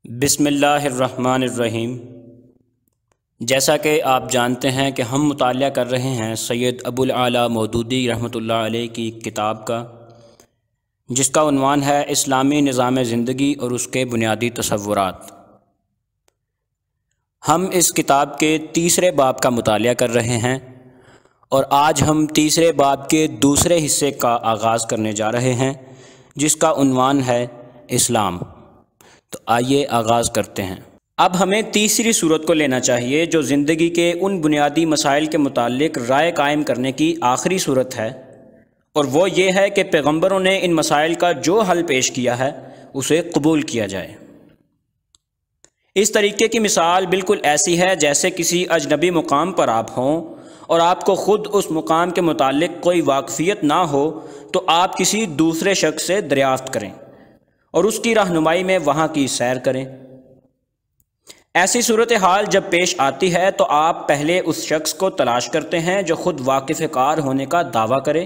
بسم اللہ الرحمن الرحیم۔ جیسا کہ آپ جانتے ہیں کہ ہم مطالعہ کر رہے ہیں سید ابو العالیٰ مودودی رحمۃ اللہ علیہ کی کتاب کا، جس کا عنوان ہے اسلامی نظام زندگی اور اس کے بنیادی تصورات۔ ہم اس کتاب کے تیسرے باب کا مطالعہ کر رہے ہیں اور آج ہم تیسرے باب کے دوسرے حصے کا آغاز کرنے جا رہے ہیں، جس کا عنوان ہے اسلام۔ تو آئیے آغاز کرتے ہیں۔ اب ہمیں تیسری صورت کو لینا چاہیے جو زندگی کے ان بنیادی مسائل کے متعلق رائے قائم کرنے کی آخری صورت ہے، اور وہ یہ ہے کہ پیغمبروں نے ان مسائل کا جو حل پیش کیا ہے اسے قبول کیا جائے۔ اس طریقے کی مثال بالکل ایسی ہے جیسے کسی اجنبی مقام پر آپ ہوں اور آپ کو خود اس مقام کے متعلق کوئی واقفیت نہ ہو تو آپ کسی دوسرے شخص سے دریافت کریں اور اس کی رہنمائی میں وہاں کی سیر کریں۔ ایسی صورتحال جب پیش آتی ہے تو آپ پہلے اس شخص کو تلاش کرتے ہیں جو خود واقف کار ہونے کا دعویٰ کرے،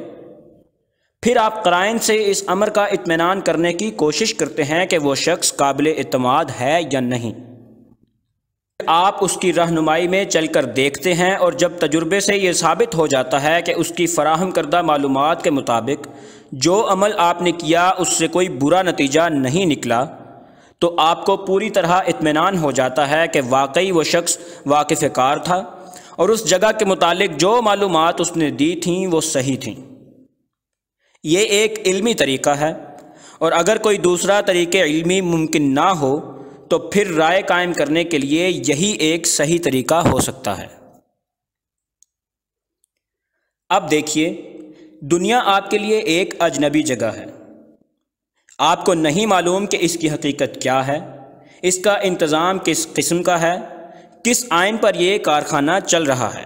پھر آپ قرائن سے اس امر کا اطمینان کرنے کی کوشش کرتے ہیں کہ وہ شخص قابل اعتماد ہے یا نہیں۔ آپ اس کی رہنمائی میں چل کر دیکھتے ہیں، اور جب تجربے سے یہ ثابت ہو جاتا ہے کہ اس کی فراہم کردہ معلومات کے مطابق جو عمل آپ نے کیا اس سے کوئی برا نتیجہ نہیں نکلا، تو آپ کو پوری طرح اطمینان ہو جاتا ہے کہ واقعی وہ شخص واقف کار تھا اور اس جگہ کے متعلق جو معلومات اس نے دی تھیں وہ صحیح تھیں۔ یہ ایک علمی طریقہ ہے، اور اگر کوئی دوسرا طریقہ علمی ممکن نہ ہو تو پھر رائے قائم کرنے کے لیے یہی ایک صحیح طریقہ ہو سکتا ہے۔ اب دیکھیے، دنیا آپ کے لیے ایک اجنبی جگہ ہے۔ آپ کو نہیں معلوم کہ اس کی حقیقت کیا ہے، اس کا انتظام کس قسم کا ہے، کس آئین پر یہ کارخانہ چل رہا ہے،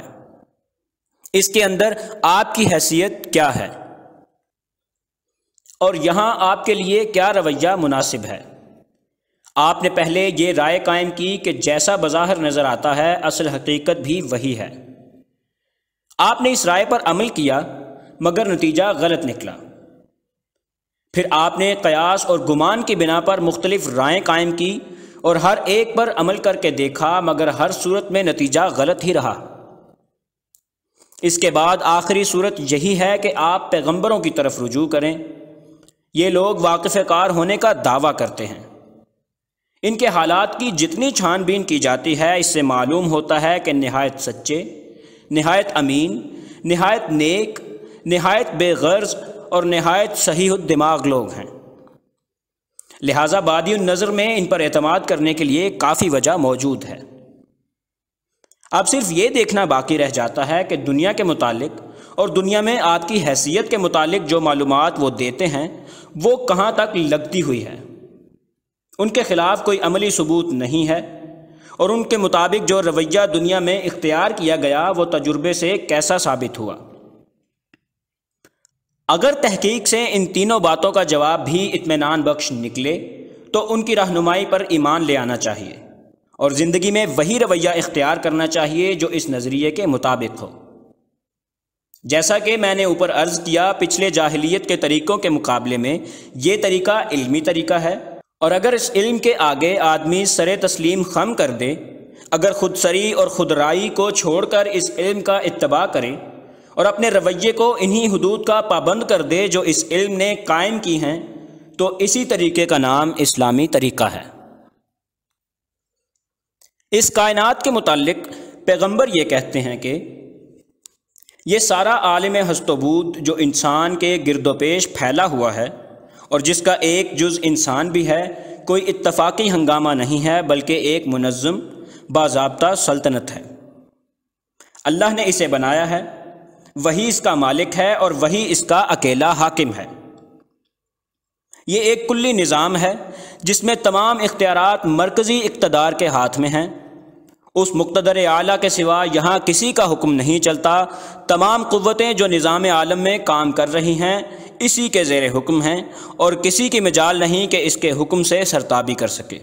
اس کے اندر آپ کی حیثیت کیا ہے، اور یہاں آپ کے لیے کیا رویہ مناسب ہے۔ آپ نے پہلے یہ رائے قائم کی کہ جیسا بظاہر نظر آتا ہے اصل حقیقت بھی وہی ہے۔ آپ نے اس رائے پر عمل کیا مگر نتیجہ غلط نکلا۔ پھر آپ نے قیاس اور گمان کی بنا پر مختلف رائیں قائم کی اور ہر ایک پر عمل کر کے دیکھا، مگر ہر صورت میں نتیجہ غلط ہی رہا۔ اس کے بعد آخری صورت یہی ہے کہ آپ پیغمبروں کی طرف رجوع کریں۔ یہ لوگ واقف کار ہونے کا دعویٰ کرتے ہیں۔ ان کے حالات کی جتنی چھان بین کی جاتی ہے اس سے معلوم ہوتا ہے کہ نہایت سچے، نہایت امین، نہایت نیک، نہایت بے غرض اور نہایت صحیح الدماغ لوگ ہیں۔ لہٰذا بادی النظر میں ان پر اعتماد کرنے کے لیے کافی وجہ موجود ہے۔ اب صرف یہ دیکھنا باقی رہ جاتا ہے کہ دنیا کے متعلق اور دنیا میں آپ کی حیثیت کے متعلق جو معلومات وہ دیتے ہیں وہ کہاں تک لگتی ہوئی ہے۔ ان کے خلاف کوئی عملی ثبوت نہیں ہے، اور ان کے مطابق جو رویہ دنیا میں اختیار کیا گیا وہ تجربے سے کیسا ثابت ہوا۔ اگر تحقیق سے ان تینوں باتوں کا جواب بھی اطمینان بخش نکلے تو ان کی رہنمائی پر ایمان لے آنا چاہیے اور زندگی میں وہی رویہ اختیار کرنا چاہیے جو اس نظریے کے مطابق ہو۔ جیسا کہ میں نے اوپر عرض کیا، پچھلے جاہلیت کے طریقوں کے مقابلے میں یہ طریقہ علمی طریقہ ہے، اور اگر اس علم کے آگے آدمی سر تسلیم خم کر دے، اگر خود سری اور خود رائی کو چھوڑ کر اس علم کا اتباع کرے اور اپنے رویے کو انہی حدود کا پابند کر دے جو اس علم نے قائم کی ہیں، تو اسی طریقے کا نام اسلامی طریقہ ہے۔ اس کائنات کے متعلق پیغمبر یہ کہتے ہیں کہ یہ سارا عالم ہست و بود جو انسان کے گرد و پیش پھیلا ہوا ہے اور جس کا ایک جز انسان بھی ہے، کوئی اتفاقی ہنگامہ نہیں ہے بلکہ ایک منظم باضابطہ سلطنت ہے۔ اللہ نے اسے بنایا ہے، وہی اس کا مالک ہے اور وہی اس کا اکیلا حاکم ہے۔ یہ ایک کلی نظام ہے جس میں تمام اختیارات مرکزی اقتدار کے ہاتھ میں ہیں۔ اس مقتدر اعلیٰ کے سوا یہاں کسی کا حکم نہیں چلتا۔ تمام قوتیں جو نظام عالم میں کام کر رہی ہیں اسی کے زیر حکم ہیں، اور کسی کی مجال نہیں کہ اس کے حکم سے سرتابی کر سکے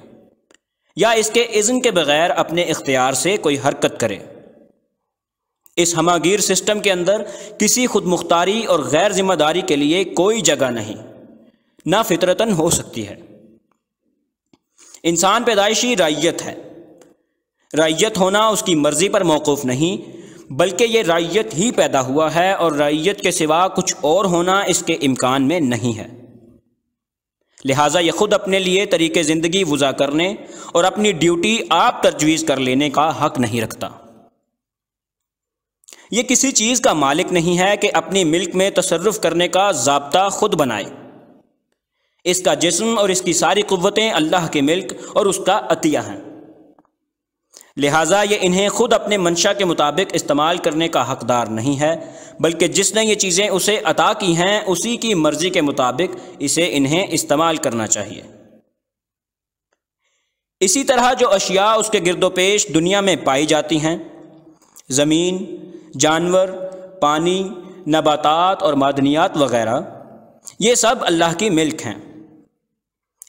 یا اس کے اذن کے بغیر اپنے اختیار سے کوئی حرکت کرے۔ اس ہماگیر سسٹم کے اندر کسی خود مختاری اور غیر ذمہ داری کے لیے کوئی جگہ نہیں، نہ فطرتاً ہو سکتی ہے۔ انسان پیدائشی رعیت ہے۔ رعیت ہونا اس کی مرضی پر موقوف نہیں، بلکہ یہ رعیت ہی پیدا ہوا ہے، اور رعیت کے سوا کچھ اور ہونا اس کے امکان میں نہیں ہے۔ لہٰذا یہ خود اپنے لیے طریق زندگی وضع کرنے اور اپنی ڈیوٹی آپ تجویز کر لینے کا حق نہیں رکھتا۔ یہ کسی چیز کا مالک نہیں ہے کہ اپنی ملک میں تصرف کرنے کا ضابطہ خود بنائے۔ اس کا جسم اور اس کی ساری قوتیں اللہ کے ملک اور اس کا عطیہ ہیں، لہٰذا یہ انہیں خود اپنے منشا کے مطابق استعمال کرنے کا حقدار نہیں ہے، بلکہ جس نے یہ چیزیں اسے عطا کی ہیں اسی کی مرضی کے مطابق اسے انہیں استعمال کرنا چاہیے۔ اسی طرح جو اشیاء اس کے گرد و پیش دنیا میں پائی جاتی ہیں، زمین، جانور، پانی، نباتات اور معدنیات وغیرہ، یہ سب اللہ کی ملک ہیں۔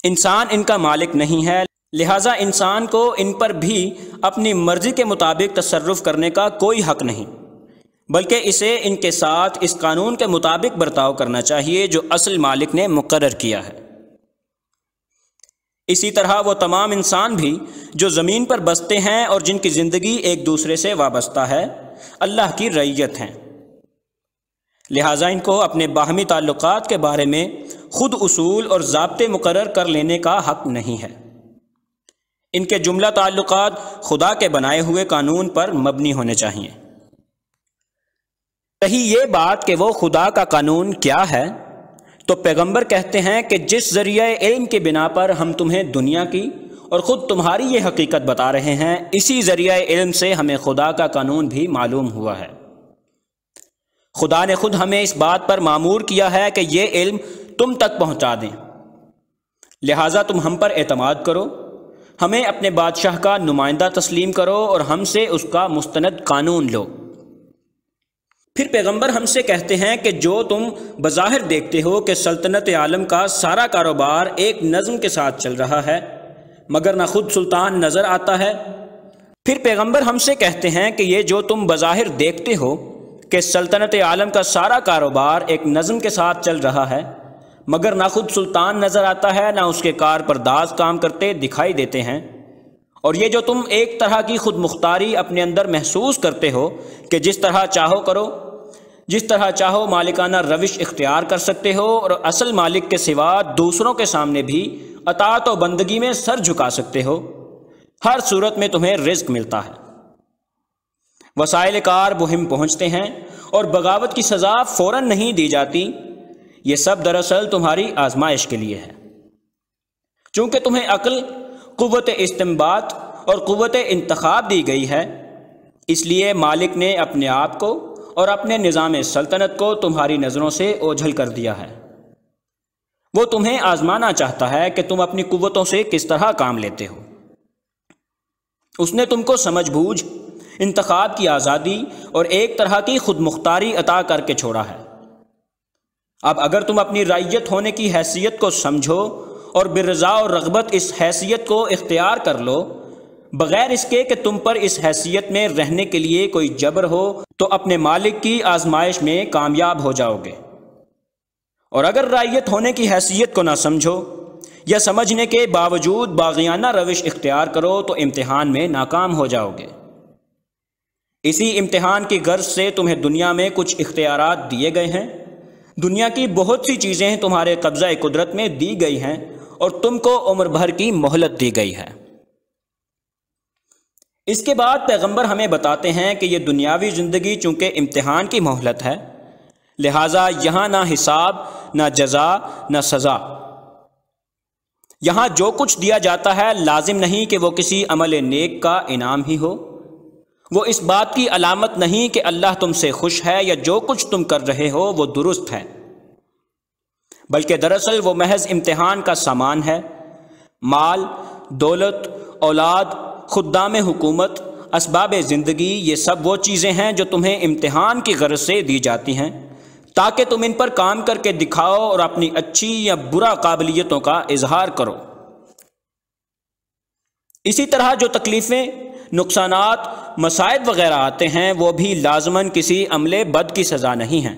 انسان ان کا مالک نہیں ہے، لہٰذا انسان کو ان پر بھی اپنی مرضی کے مطابق تصرف کرنے کا کوئی حق نہیں، بلکہ اسے ان کے ساتھ اس قانون کے مطابق برتاؤ کرنا چاہیے جو اصل مالک نے مقرر کیا ہے۔ اسی طرح وہ تمام انسان بھی جو زمین پر بستے ہیں اور جن کی زندگی ایک دوسرے سے وابستہ ہے، اللہ کی رعیت ہیں، لہٰذا ان کو اپنے باہمی تعلقات کے بارے میں خود اصول اور ضابطے مقرر کر لینے کا حق نہیں ہے۔ ان کے جملہ تعلقات خدا کے بنائے ہوئے قانون پر مبنی ہونے چاہیے۔ کہی یہ بات کہ وہ خدا کا قانون کیا ہے، تو پیغمبر کہتے ہیں کہ جس ذریعہ علم کی بنا پر ہم تمہیں دنیا کی اور خود تمہاری یہ حقیقت بتا رہے ہیں، اسی ذریعہ علم سے ہمیں خدا کا قانون بھی معلوم ہوا ہے۔ خدا نے خود ہمیں اس بات پر مامور کیا ہے کہ یہ علم تم تک پہنچا دیں، لہٰذا تم ہم پر اعتماد کرو، ہمیں اپنے بادشاہ کا نمائندہ تسلیم کرو اور ہم سے اس کا مستند قانون لو۔ پھر پیغمبر ہم سے کہتے ہیں کہ جو تم بظاہر دیکھتے ہو کہ سلطنت عالم کا سارا کاروبار ایک نظم کے ساتھ چل رہا ہے، مگر نہ خود سلطان نظر آتا ہے۔ پھر پیغمبر ہم سے کہتے ہیں کہ یہ جو تم بظاہر دیکھتے ہو کہ سلطنت عالم کا سارا کاروبار ایک نظم کے ساتھ چل رہا ہے، مگر نہ خود سلطان نظر آتا ہے، نہ اس کے کارپرداز کام کرتے دکھائی دیتے ہیں، اور یہ جو تم ایک طرح کی خود مختاری اپنے اندر محسوس کرتے ہو کہ جس طرح چاہو کرو، جس طرح چاہو مالکانہ روش اختیار کر سکتے ہو، اور اصل مالک کے سوا دوسروں کے سامنے بھی اطاعت و بندگی میں سر جھکا سکتے ہو، ہر صورت میں تمہیں رزق ملتا ہے، وسائل کار مہم پہنچتے ہیں اور بغاوت کی سزا فوراً نہیں دی جاتی، یہ سب دراصل تمہاری آزمائش کے لیے ہے۔ چونکہ تمہیں عقل، قوت استنباط اور قوت انتخاب دی گئی ہے، اس لیے مالک نے اپنے آپ کو اور اپنے نظام سلطنت کو تمہاری نظروں سے اوجھل کر دیا ہے۔ وہ تمہیں آزمانا چاہتا ہے کہ تم اپنی قوتوں سے کس طرح کام لیتے ہو۔ اس نے تم کو سمجھ بوجھ، انتخاب کی آزادی اور ایک طرح کی خود مختاری عطا کر کے چھوڑا ہے۔ اب اگر تم اپنی رعیت ہونے کی حیثیت کو سمجھو اور برضا اور رغبت اس حیثیت کو اختیار کر لو، بغیر اس کے کہ تم پر اس حیثیت میں رہنے کے لیے کوئی جبر ہو، تو اپنے مالک کی آزمائش میں کامیاب ہو جاؤ گے۔ اور اگر رعیت ہونے کی حیثیت کو نہ سمجھو یا سمجھنے کے باوجود باغیانہ روش اختیار کرو تو امتحان میں ناکام ہو جاؤ گے۔ اسی امتحان کی غرض سے تمہیں دنیا میں کچھ اختیارات دیے گئے ہیں، دنیا کی بہت سی چیزیں تمہارے قبضہ قدرت میں دی گئی ہیں، اور تم کو عمر بھر کی مہلت دی گئی ہے۔ اس کے بعد پیغمبر ہمیں بتاتے ہیں کہ یہ دنیاوی زندگی چونکہ امتحان کی مہلت ہے، لہٰذا یہاں نہ حساب، نہ جزا، نہ سزا۔ یہاں جو کچھ دیا جاتا ہے لازم نہیں کہ وہ کسی عمل نیک کا انعام ہی ہو، وہ اس بات کی علامت نہیں کہ اللہ تم سے خوش ہے یا جو کچھ تم کر رہے ہو وہ درست ہے، بلکہ دراصل وہ محض امتحان کا سامان ہے۔ مال، دولت، اولاد، خدام حکومت، اسباب زندگی، یہ سب وہ چیزیں ہیں جو تمہیں امتحان کی غرض سے دی جاتی ہیں تاکہ تم ان پر کام کر کے دکھاؤ اور اپنی اچھی یا برا قابلیتوں کا اظہار کرو۔ اسی طرح جو تکلیفیں، نقصانات، مصائب وغیرہ آتے ہیں وہ بھی لازماً کسی عمل بد کی سزا نہیں ہیں،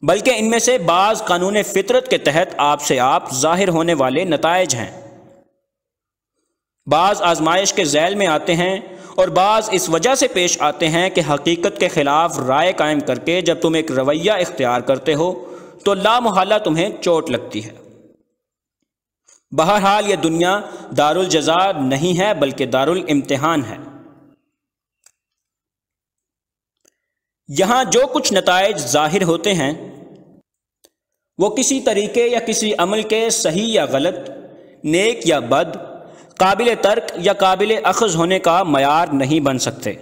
بلکہ ان میں سے بعض قانون فطرت کے تحت آپ سے آپ ظاہر ہونے والے نتائج ہیں۔ بعض آزمائش کے ذیل میں آتے ہیں اور بعض اس وجہ سے پیش آتے ہیں کہ حقیقت کے خلاف رائے قائم کر کے جب تم ایک رویہ اختیار کرتے ہو تو لا محالہ تمہیں چوٹ لگتی ہے۔ بہرحال یہ دنیا دارالجزا نہیں ہے بلکہ دارالامتحان ہے۔ یہاں جو کچھ نتائج ظاہر ہوتے ہیں وہ کسی طریقے یا کسی عمل کے صحیح یا غلط، نیک یا بد، قابل ترک یا قابل اخذ ہونے کا معیار نہیں بن سکتے۔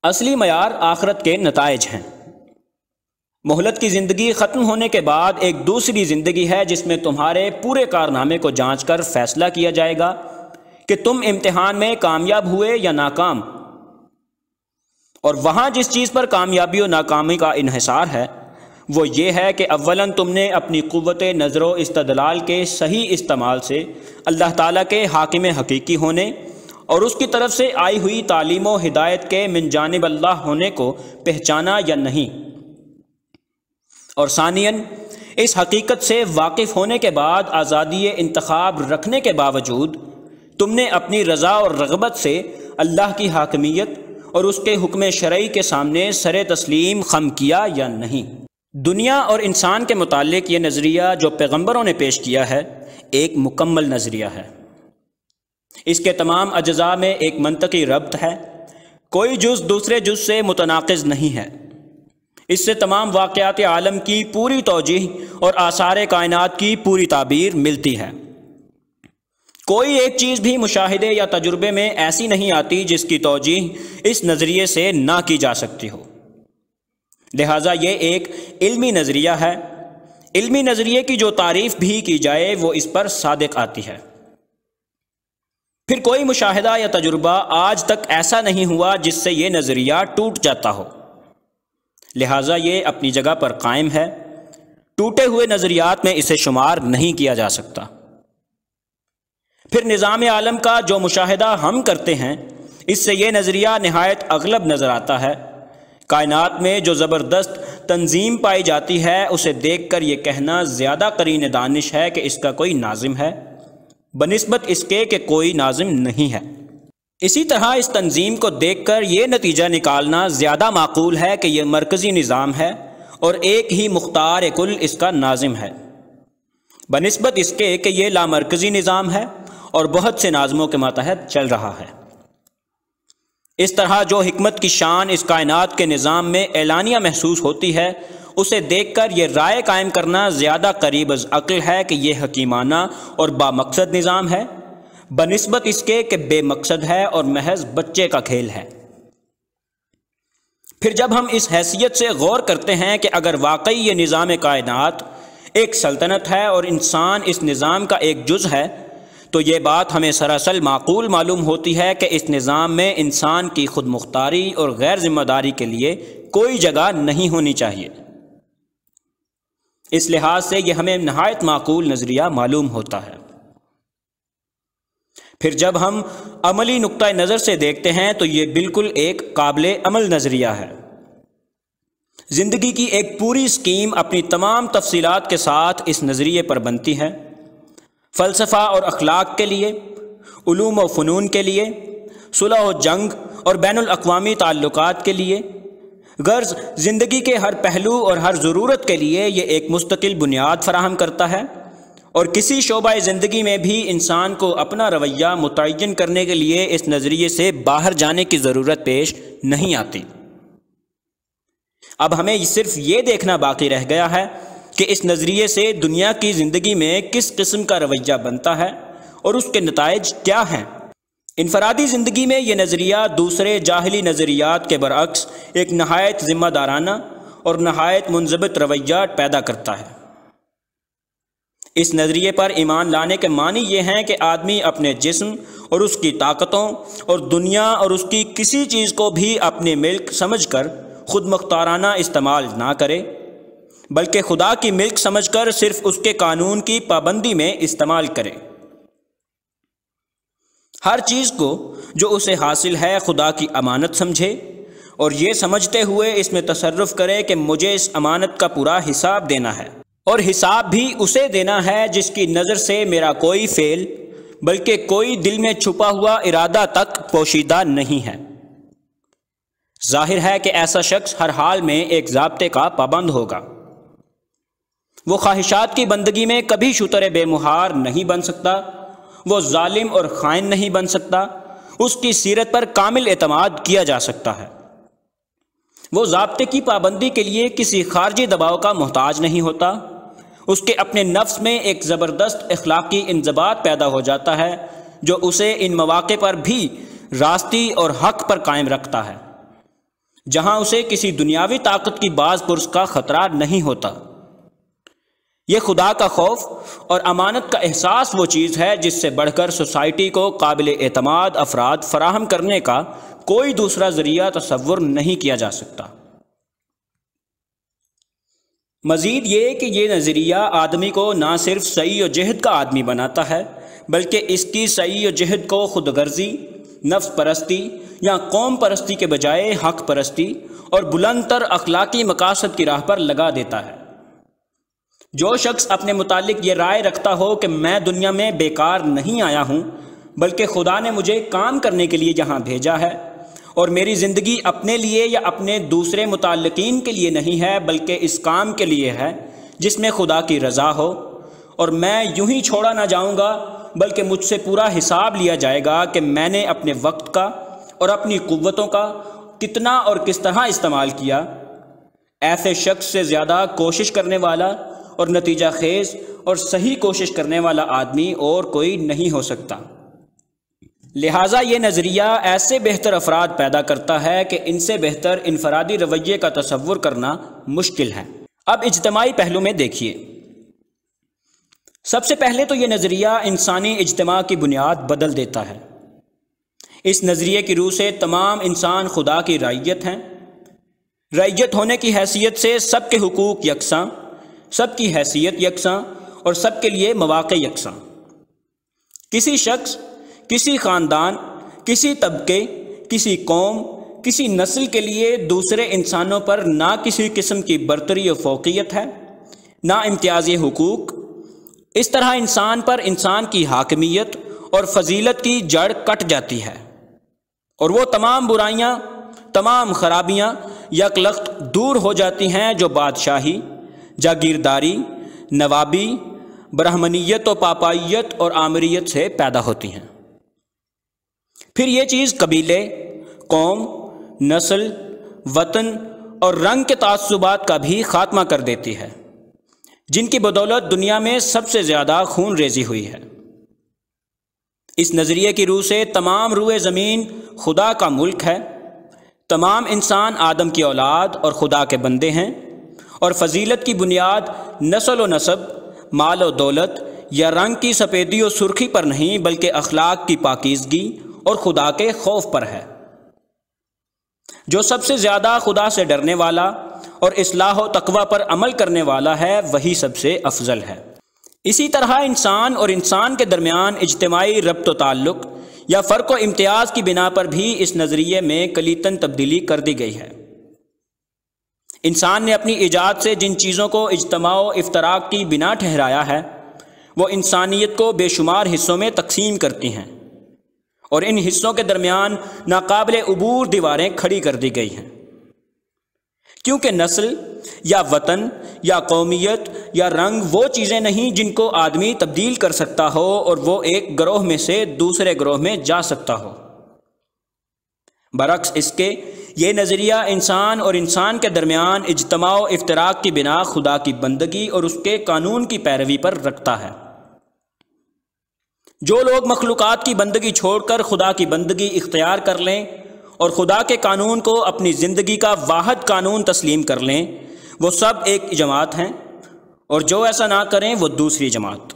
اصلی معیار آخرت کے نتائج ہیں۔ مہلت کی زندگی ختم ہونے کے بعد ایک دوسری زندگی ہے جس میں تمہارے پورے کارنامے کو جانچ کر فیصلہ کیا جائے گا کہ تم امتحان میں کامیاب ہوئے یا ناکام، اور وہاں جس چیز پر کامیابی و ناکامی کا انحصار ہے وہ یہ ہے کہ اولاً تم نے اپنی قوت نظر و استدلال کے صحیح استعمال سے اللہ تعالیٰ کے حاکم حقیقی ہونے اور اس کی طرف سے آئی ہوئی تعلیم و ہدایت کے من جانب اللہ ہونے کو پہچانا یا نہیں، اور ثانیاً اس حقیقت سے واقف ہونے کے بعد آزادی انتخاب رکھنے کے باوجود تم نے اپنی رضا اور رغبت سے اللہ کی حاکمیت اور اس کے حکم شرعی کے سامنے سر تسلیم خم کیا یا نہیں۔ دنیا اور انسان کے متعلق یہ نظریہ جو پیغمبروں نے پیش کیا ہے ایک مکمل نظریہ ہے۔ اس کے تمام اجزاء میں ایک منطقی ربط ہے، کوئی جز دوسرے جز سے متناقض نہیں ہے۔ اس سے تمام واقعات عالم کی پوری توجیہ اور آثار کائنات کی پوری تعبیر ملتی ہے۔ کوئی ایک چیز بھی مشاہدے یا تجربے میں ایسی نہیں آتی جس کی توجیہ اس نظریے سے نہ کی جا سکتی ہو۔ لہٰذا یہ ایک علمی نظریہ ہے۔ علمی نظریے کی جو تعریف بھی کی جائے وہ اس پر صادق آتی ہے۔ پھر کوئی مشاہدہ یا تجربہ آج تک ایسا نہیں ہوا جس سے یہ نظریہ ٹوٹ جاتا ہو، لہٰذا یہ اپنی جگہ پر قائم ہے۔ ٹوٹے ہوئے نظریات میں اسے شمار نہیں کیا جا سکتا۔ پھر نظام عالم کا جو مشاہدہ ہم کرتے ہیں اس سے یہ نظریہ نہایت اغلب نظر آتا ہے۔ کائنات میں جو زبردست تنظیم پائی جاتی ہے اسے دیکھ کر یہ کہنا زیادہ قرین دانش ہے کہ اس کا کوئی ناظم ہے بنسبت اس کے کہ کوئی ناظم نہیں ہے۔ اسی طرح اس تنظیم کو دیکھ کر یہ نتیجہ نکالنا زیادہ معقول ہے کہ یہ مرکزی نظام ہے اور ایک ہی مختار کل اس کا ناظم ہے بنسبت اس کے کہ یہ لامرکزی نظام ہے اور بہت سے ناظموں کے ماتحت چل رہا ہے۔ اس طرح جو حکمت کی شان اس کائنات کے نظام میں اعلانیہ محسوس ہوتی ہے اسے دیکھ کر یہ رائے قائم کرنا زیادہ قریب از عقل ہے کہ یہ حکیمانہ اور بامقصد نظام ہے بنسبت اس کے کہ بے مقصد ہے اور محض بچے کا کھیل ہے۔ پھر جب ہم اس حیثیت سے غور کرتے ہیں کہ اگر واقعی یہ نظام کائنات ایک سلطنت ہے اور انسان اس نظام کا ایک جز ہے تو یہ بات ہمیں سراسر معقول معلوم ہوتی ہے کہ اس نظام میں انسان کی خود مختاری اور غیر ذمہ داری کے لیے کوئی جگہ نہیں ہونی چاہیے۔ اس لحاظ سے یہ ہمیں نہایت معقول نظریہ معلوم ہوتا ہے۔ پھر جب ہم عملی نقطہ نظر سے دیکھتے ہیں تو یہ بالکل ایک قابل عمل نظریہ ہے۔ زندگی کی ایک پوری اسکیم اپنی تمام تفصیلات کے ساتھ اس نظریے پر بنتی ہے۔ فلسفہ اور اخلاق کے لیے، علوم و فنون کے لیے، صلح و جنگ اور بین الاقوامی تعلقات کے لیے، غرض زندگی کے ہر پہلو اور ہر ضرورت کے لیے یہ ایک مستقل بنیاد فراہم کرتا ہے، اور کسی شعبہ زندگی میں بھی انسان کو اپنا رویہ متعین کرنے کے لیے اس نظریے سے باہر جانے کی ضرورت پیش نہیں آتی۔ اب ہمیں صرف یہ دیکھنا باقی رہ گیا ہے کہ اس نظریے سے دنیا کی زندگی میں کس قسم کا رویہ بنتا ہے اور اس کے نتائج کیا ہیں۔ انفرادی زندگی میں یہ نظریہ دوسرے جاہلی نظریات کے برعکس ایک نہایت ذمہ دارانہ اور نہایت منضبط رویہ پیدا کرتا ہے۔ اس نظریے پر ایمان لانے کے معنی یہ ہیں کہ آدمی اپنے جسم اور اس کی طاقتوں اور دنیا اور اس کی کسی چیز کو بھی اپنے ملک سمجھ کر خود مختارانہ استعمال نہ کرے، بلکہ خدا کی ملک سمجھ کر صرف اس کے قانون کی پابندی میں استعمال کرے۔ ہر چیز کو جو اسے حاصل ہے خدا کی امانت سمجھے اور یہ سمجھتے ہوئے اس میں تصرف کرے کہ مجھے اس امانت کا پورا حساب دینا ہے، اور حساب بھی اسے دینا ہے جس کی نظر سے میرا کوئی فعل، بلکہ کوئی دل میں چھپا ہوا ارادہ تک پوشیدہ نہیں ہے۔ ظاہر ہے کہ ایسا شخص ہر حال میں ایک ضابطے کا پابند ہوگا۔ وہ خواہشات کی بندگی میں کبھی شتر بے مہار نہیں بن سکتا، وہ ظالم اور خائن نہیں بن سکتا، اس کی سیرت پر کامل اعتماد کیا جا سکتا ہے۔ وہ ضابطے کی پابندی کے لیے کسی خارجی دباؤ کا محتاج نہیں ہوتا، اس کے اپنے نفس میں ایک زبردست اخلاقی انضباط پیدا ہو جاتا ہے جو اسے ان مواقع پر بھی راستی اور حق پر قائم رکھتا ہے، جہاں اسے کسی دنیاوی طاقت کی باز پرس کا خطرہ نہیں ہوتا۔ یہ خدا کا خوف اور امانت کا احساس وہ چیز ہے جس سے بڑھ کر سوسائٹی کو قابل اعتماد افراد فراہم کرنے کا کوئی دوسرا ذریعہ تصور نہیں کیا جا سکتا۔ مزید یہ کہ یہ نظریہ آدمی کو نہ صرف سعی و جہد کا آدمی بناتا ہے، بلکہ اس کی سعی و جہد کو خود غرضی، نفس پرستی یا قوم پرستی کے بجائے حق پرستی اور بلند تر اخلاقی مقاصد کی راہ پر لگا دیتا ہے۔ جو شخص اپنے متعلق یہ رائے رکھتا ہو کہ میں دنیا میں بیکار نہیں آیا ہوں، بلکہ خدا نے مجھے کام کرنے کے لیے یہاں بھیجا ہے، اور میری زندگی اپنے لیے یا اپنے دوسرے متعلقین کے لیے نہیں ہے بلکہ اس کام کے لیے ہے جس میں خدا کی رضا ہو، اور میں یوں ہی چھوڑا نہ جاؤں گا بلکہ مجھ سے پورا حساب لیا جائے گا کہ میں نے اپنے وقت کا اور اپنی قوتوں کا کتنا اور کس طرح استعمال کیا۔ ایسے شخص سے زیادہ کوشش کرنے والا اور نتیجہ خیز اور صحیح کوشش کرنے والا آدمی اور کوئی نہیں ہو سکتا۔ لہٰذا یہ نظریہ ایسے بہتر افراد پیدا کرتا ہے کہ ان سے بہتر انفرادی رویے کا تصور کرنا مشکل ہے۔ اب اجتماعی پہلو میں دیکھیے۔ سب سے پہلے تو یہ نظریہ انسانی اجتماع کی بنیاد بدل دیتا ہے۔ اس نظریے کی روح سے تمام انسان خدا کی رعیت ہیں۔ رعیت ہونے کی حیثیت سے سب کے حقوق یکساں، سب کی حیثیت یکساں اور سب کے لیے مواقع یکساں۔ کسی شخص، کسی خاندان، کسی طبقے، کسی قوم، کسی نسل کے لیے دوسرے انسانوں پر نہ کسی قسم کی برتری و فوقیت ہے، نہ امتیازی حقوق۔ اس طرح انسان پر انسان کی حاکمیت اور فضیلت کی جڑ کٹ جاتی ہے، اور وہ تمام برائیاں، تمام خرابیاں یکلخت دور ہو جاتی ہیں جو بادشاہی، جاگیرداری، نوابی، برہمنیت و پاپائیت اور آمریت سے پیدا ہوتی ہیں۔ پھر یہ چیز قبیلے، قوم، نسل، وطن اور رنگ کے تعصبات کا بھی خاتمہ کر دیتی ہے، جن کی بدولت دنیا میں سب سے زیادہ خون ریزی ہوئی ہے۔ اس نظریے کی روح سے تمام روئے زمین خدا کا ملک ہے، تمام انسان آدم کی اولاد اور خدا کے بندے ہیں، اور فضیلت کی بنیاد نسل و نسب، مال و دولت یا رنگ کی سفیدی و سرخی پر نہیں بلکہ اخلاق کی پاکیزگی اور خدا کے خوف پر ہے۔ جو سب سے زیادہ خدا سے ڈرنے والا اور اصلاح و تقوی پر عمل کرنے والا ہے وہی سب سے افضل ہے۔ اسی طرح انسان اور انسان کے درمیان اجتماعی ربط و تعلق یا فرق و امتیاز کی بنا پر بھی اس نظریے میں کلیتاً تبدیلی کر دی گئی ہے۔ انسان نے اپنی ایجاد سے جن چیزوں کو اجتماع و افتراق کی بنا ٹھہرایا ہے وہ انسانیت کو بے شمار حصوں میں تقسیم کرتی ہیں، اور ان حصوں کے درمیان ناقابل عبور دیواریں کھڑی کر دی گئی ہیں، کیونکہ نسل یا وطن یا قومیت یا رنگ وہ چیزیں نہیں جن کو آدمی تبدیل کر سکتا ہو اور وہ ایک گروہ میں سے دوسرے گروہ میں جا سکتا ہو۔ برعکس اس کے یہ نظریہ انسان اور انسان کے درمیان اجتماع و افتراق کی بنا خدا کی بندگی اور اس کے قانون کی پیروی پر رکھتا ہے۔ جو لوگ مخلوقات کی بندگی چھوڑ کر خدا کی بندگی اختیار کر لیں اور خدا کے قانون کو اپنی زندگی کا واحد قانون تسلیم کر لیں وہ سب ایک جماعت ہیں، اور جو ایسا نہ کریں وہ دوسری جماعت۔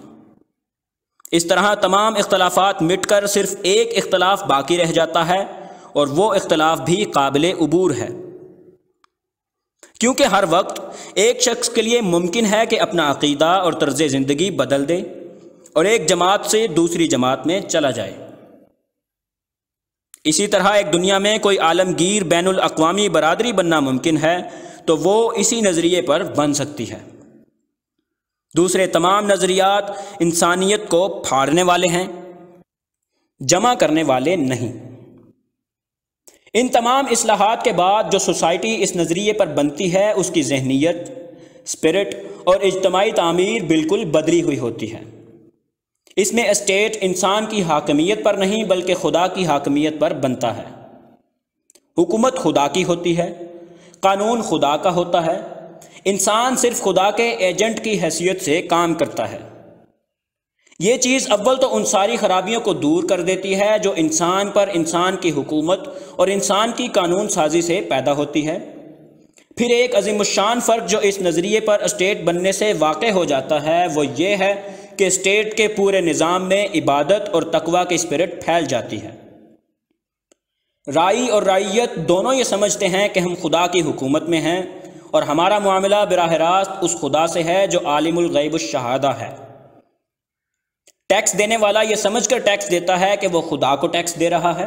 اس طرح تمام اختلافات مٹ کر صرف ایک اختلاف باقی رہ جاتا ہے، اور وہ اختلاف بھی قابل عبور ہے، کیونکہ ہر وقت ایک شخص کے لیے ممکن ہے کہ اپنا عقیدہ اور طرز زندگی بدل دے اور ایک جماعت سے دوسری جماعت میں چلا جائے۔ اسی طرح ایک دنیا میں کوئی عالمگیر بین الاقوامی برادری بننا ممکن ہے تو وہ اسی نظریے پر بن سکتی ہے۔ دوسرے تمام نظریات انسانیت کو پھاڑنے والے ہیں، جمع کرنے والے نہیں۔ ان تمام اصلاحات کے بعد جو سوسائٹی اس نظریے پر بنتی ہے اس کی ذہنیت، اسپرٹ اور اجتماعی تعمیر بالکل بدلی ہوئی ہوتی ہے۔ اس میں اسٹیٹ انسان کی حاکمیت پر نہیں بلکہ خدا کی حاکمیت پر بنتا ہے۔ حکومت خدا کی ہوتی ہے، قانون خدا کا ہوتا ہے، انسان صرف خدا کے ایجنٹ کی حیثیت سے کام کرتا ہے۔ یہ چیز اول تو ان ساری خرابیوں کو دور کر دیتی ہے جو انسان پر انسان کی حکومت اور انسان کی قانون سازی سے پیدا ہوتی ہے۔ پھر ایک عظیم الشان فرق جو اس نظریے پر اسٹیٹ بننے سے واقع ہو جاتا ہے وہ یہ ہے کہ اسٹیٹ کے پورے نظام میں عبادت اور تقوی کی اسپرٹ پھیل جاتی ہے۔ رائی اور رعیت دونوں یہ سمجھتے ہیں کہ ہم خدا کی حکومت میں ہیں اور ہمارا معاملہ براہ راست اس خدا سے ہے جو عالم الغیب الشہادہ ہے۔ ٹیکس دینے والا یہ سمجھ کر ٹیکس دیتا ہے کہ وہ خدا کو ٹیکس دے رہا ہے،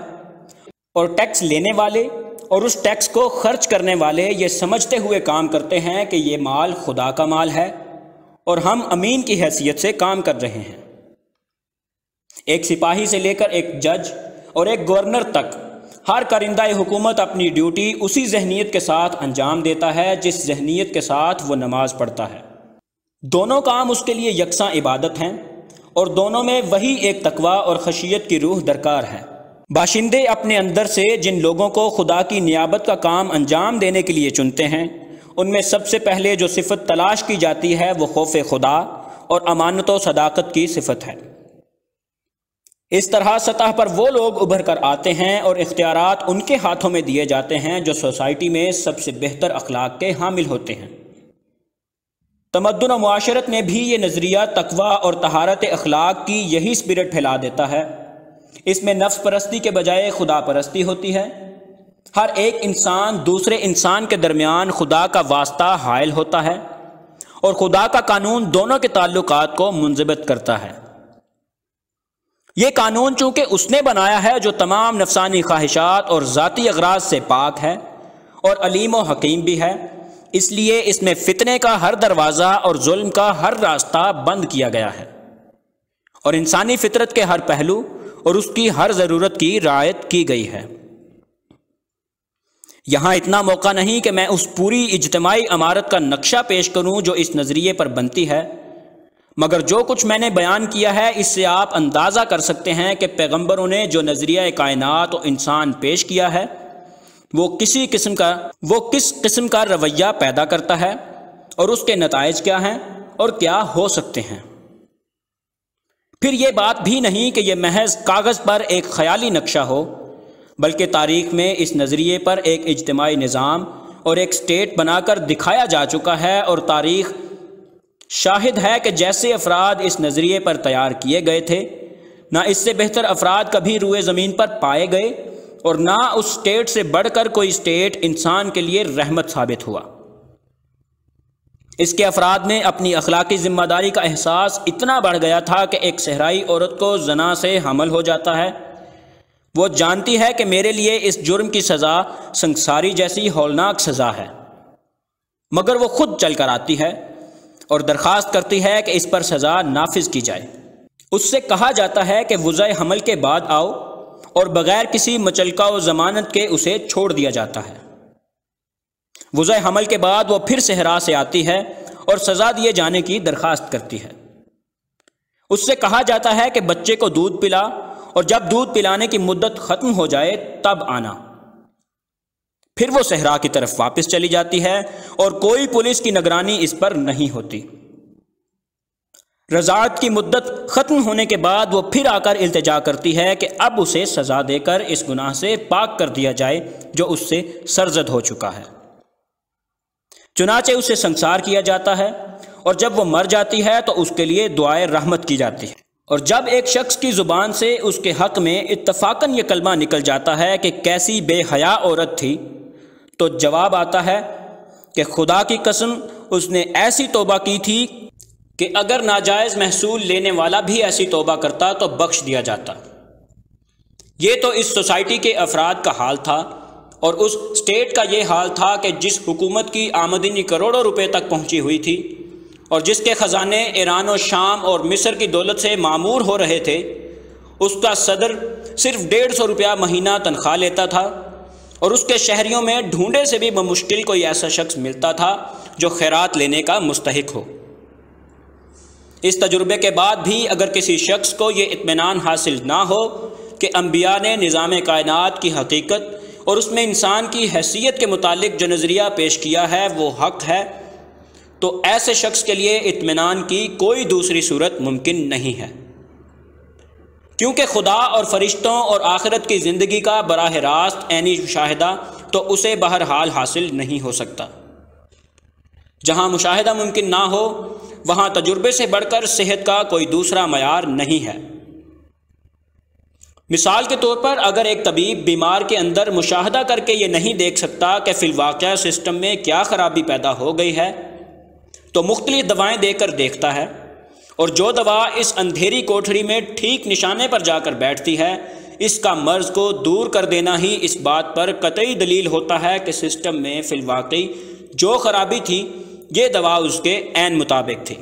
اور ٹیکس لینے والے اور اس ٹیکس کو خرچ کرنے والے یہ سمجھتے ہوئے کام کرتے ہیں کہ یہ مال خدا کا مال ہے اور ہم امین کی حیثیت سے کام کر رہے ہیں۔ ایک سپاہی سے لے کر ایک جج اور ایک گورنر تک ہر کارندہ حکومت اپنی ڈیوٹی اسی ذہنیت کے ساتھ انجام دیتا ہے جس ذہنیت کے ساتھ وہ نماز پڑھتا ہے۔ دونوں کام اس کے لیے یکساں عبادت ہیں اور دونوں میں وہی ایک تقوی اور خشیت کی روح درکار ہے۔ باشندے اپنے اندر سے جن لوگوں کو خدا کی نیابت کا کام انجام دینے کے لیے چنتے ہیں ان میں سب سے پہلے جو صفت تلاش کی جاتی ہے وہ خوف خدا اور امانت و صداقت کی صفت ہے۔ اس طرح سطح پر وہ لوگ ابھر کر آتے ہیں اور اختیارات ان کے ہاتھوں میں دیے جاتے ہیں جو سوسائٹی میں سب سے بہتر اخلاق کے حامل ہوتے ہیں۔ تمدن و معاشرت میں بھی یہ نظریہ تقوی اور طہارت اخلاق کی یہی اسپرٹ پھیلا دیتا ہے۔ اس میں نفس پرستی کے بجائے خدا پرستی ہوتی ہے۔ ہر ایک انسان دوسرے انسان کے درمیان خدا کا واسطہ حائل ہوتا ہے اور خدا کا قانون دونوں کے تعلقات کو منضبط کرتا ہے۔ یہ قانون چونکہ اس نے بنایا ہے جو تمام نفسانی خواہشات اور ذاتی اغراض سے پاک ہے اور علیم و حکیم بھی ہے، اس لیے اس میں فتنے کا ہر دروازہ اور ظلم کا ہر راستہ بند کیا گیا ہے اور انسانی فطرت کے ہر پہلو اور اس کی ہر ضرورت کی رعایت کی گئی ہے۔ یہاں اتنا موقع نہیں کہ میں اس پوری اجتماعی عمارت کا نقشہ پیش کروں جو اس نظریے پر بنتی ہے، مگر جو کچھ میں نے بیان کیا ہے اس سے آپ اندازہ کر سکتے ہیں کہ پیغمبروں نے جو نظریہ کائنات و انسان پیش کیا ہے وہ کس قسم کا رویہ پیدا کرتا ہے اور اس کے نتائج کیا ہیں اور کیا ہو سکتے ہیں۔ پھر یہ بات بھی نہیں کہ یہ محض کاغذ پر ایک خیالی نقشہ ہو، بلکہ تاریخ میں اس نظریے پر ایک اجتماعی نظام اور ایک اسٹیٹ بنا کر دکھایا جا چکا ہے، اور تاریخ شاہد ہے کہ جیسے افراد اس نظریے پر تیار کیے گئے تھے نہ اس سے بہتر افراد کبھی روئے زمین پر پائے گئے، اور نہ اس اسٹیٹ سے بڑھ کر کوئی اسٹیٹ انسان کے لیے رحمت ثابت ہوا۔ اس کے افراد میں اپنی اخلاقی ذمہ داری کا احساس اتنا بڑھ گیا تھا کہ ایک صحرائی عورت کو زنا سے حمل ہو جاتا ہے، وہ جانتی ہے کہ میرے لیے اس جرم کی سزا سنگساری جیسی ہولناک سزا ہے، مگر وہ خود چل کر آتی ہے اور درخواست کرتی ہے کہ اس پر سزا نافذ کی جائے۔ اس سے کہا جاتا ہے کہ وضع حمل کے بعد آؤ، اور بغیر کسی مچلکہ و ضمانت کے اسے چھوڑ دیا جاتا ہے۔ وضع حمل کے بعد وہ پھر صحرا سے آتی ہے اور سزا دیے جانے کی درخواست کرتی ہے۔ اس سے کہا جاتا ہے کہ بچے کو دودھ پلا، اور جب دودھ پلانے کی مدت ختم ہو جائے تب آنا۔ پھر وہ صحرا کی طرف واپس چلی جاتی ہے اور کوئی پولیس کی نگرانی اس پر نہیں ہوتی۔ رضاعت کی مدت ختم ہونے کے بعد وہ پھر آ کر التجا کرتی ہے کہ اب اسے سزا دے کر اس گناہ سے پاک کر دیا جائے جو اس سے سرزد ہو چکا ہے۔ چنانچہ اسے سنسار کیا جاتا ہے، اور جب وہ مر جاتی ہے تو اس کے لیے دعائے رحمت کی جاتی ہے۔ اور جب ایک شخص کی زبان سے اس کے حق میں اتفاقاً یہ کلمہ نکل جاتا ہے کہ کیسی بے حیا عورت تھی، تو جواب آتا ہے کہ خدا کی قسم اس نے ایسی توبہ کی تھی کہ اگر ناجائز محصول لینے والا بھی ایسی توبہ کرتا تو بخش دیا جاتا۔ یہ تو اس سوسائٹی کے افراد کا حال تھا، اور اس اسٹیٹ کا یہ حال تھا کہ جس حکومت کی آمدنی کروڑوں روپے تک پہنچی ہوئی تھی اور جس کے خزانے ایران و شام اور مصر کی دولت سے معمور ہو رہے تھے، اس کا صدر صرف 150 روپیہ مہینہ تنخواہ لیتا تھا اور اس کے شہریوں میں ڈھونڈے سے بھی بمشکل کوئی ایسا شخص ملتا تھا جو خیرات لینے کا مستحق ہو۔ اس تجربے کے بعد بھی اگر کسی شخص کو یہ اطمینان حاصل نہ ہو کہ انبیاء نے نظام کائنات کی حقیقت اور اس میں انسان کی حیثیت کے متعلق جو نظریہ پیش کیا ہے وہ حق ہے، تو ایسے شخص کے لیے اطمینان کی کوئی دوسری صورت ممکن نہیں ہے، کیونکہ خدا اور فرشتوں اور آخرت کی زندگی کا براہ راست عینی مشاہدہ تو اسے بہرحال حاصل نہیں ہو سکتا۔ جہاں مشاہدہ ممکن نہ ہو وہاں تجربے سے بڑھ کر صحت کا کوئی دوسرا معیار نہیں ہے۔ مثال کے طور پر اگر ایک طبیب بیمار کے اندر مشاہدہ کر کے یہ نہیں دیکھ سکتا کہ فی الواقع سسٹم میں کیا خرابی پیدا ہو گئی ہے، تو مختلف دوائیں دے کر دیکھتا ہے، اور جو دوا اس اندھیری کوٹھری میں ٹھیک نشانے پر جا کر بیٹھتی ہے، اس کا مرض کو دور کر دینا ہی اس بات پر قطعی دلیل ہوتا ہے کہ سسٹم میں فی الواقع جو خرابی تھی یہ دوا اس کے عین مطابق تھی۔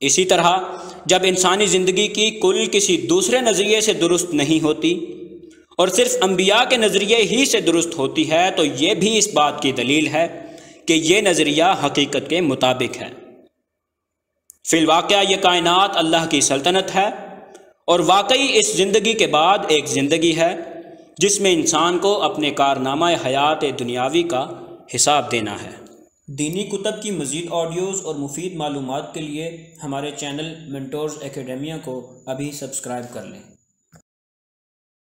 اسی طرح جب انسانی زندگی کی کل کسی دوسرے نظریے سے درست نہیں ہوتی اور صرف انبیاء کے نظریے ہی سے درست ہوتی ہے، تو یہ بھی اس بات کی دلیل ہے کہ یہ نظریہ حقیقت کے مطابق ہے۔ فی الواقع یہ کائنات اللہ کی سلطنت ہے، اور واقعی اس زندگی کے بعد ایک زندگی ہے جس میں انسان کو اپنے کارنامہ حیات دنیاوی کا حساب دینا ہے۔ دینی کتب کی مزید آڈیوز اور مفید معلومات کے لیے ہمارے چینل منٹورز اکیڈیمیا کو ابھی سبسکرائب کر لیں۔